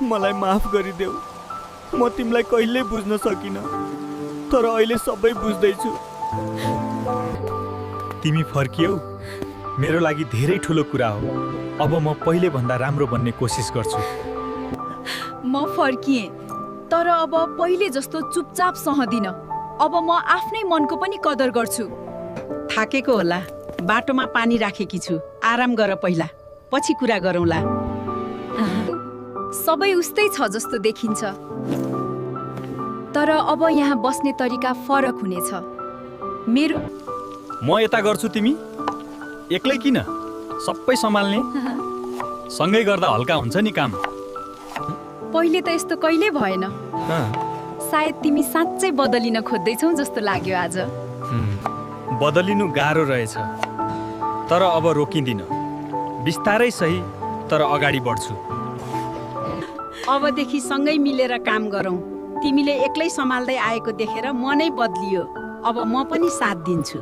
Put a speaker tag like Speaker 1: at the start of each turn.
Speaker 1: मलाई माफ गरिदेऊ। म तिमीलाई कहिल्यै बुझ्न सकिनँ, तर अहिले सबै बुझ्दैछु। तिमी फर्कियौ मेरो लागि धेरै ठुलो कुरा हो। अब म पहिले भन्दा राम्रो बन्ने कोसिस गर्छु।
Speaker 2: म फर्किएँ, तर अब पहिले जस्तो चुपचाप सहदिन। अब म आफ्नै मनको पनि कदर गर्छु।
Speaker 3: थाकेको होला, बाटोमा पानी राखेकी छु, आराम गर पहिला, पछि कुरा गरौँला।
Speaker 2: सबै उस्तै छ जस्तो देखिन्छ, तर अब यहाँ बस्ने तरिका फरक हुनेछ। मेरो
Speaker 1: म यता गर्छु, तिमी एक्लै किन? सबै सम्हाल्ने सँगै गर्दा हल्का हुन्छ नि काम।
Speaker 2: पहिले त यस्तो कहिल्यै भएन। सायद तिमी साँच्चै बदलिन खोज्दैछौ जस्तो लाग्यो आज।
Speaker 1: बदलिनु गाह्रो रहेछ, तर अब रोकिँदिन। बिस्तारै सही, तर अगाडि बढ्छु।
Speaker 3: अबदेखि सँगै मिलेर काम गरौँ। तिमीले एक्लै सम्हाल्दै आएको देखेर मन नै बदलियो। अब म पनि साथ दिन्छु।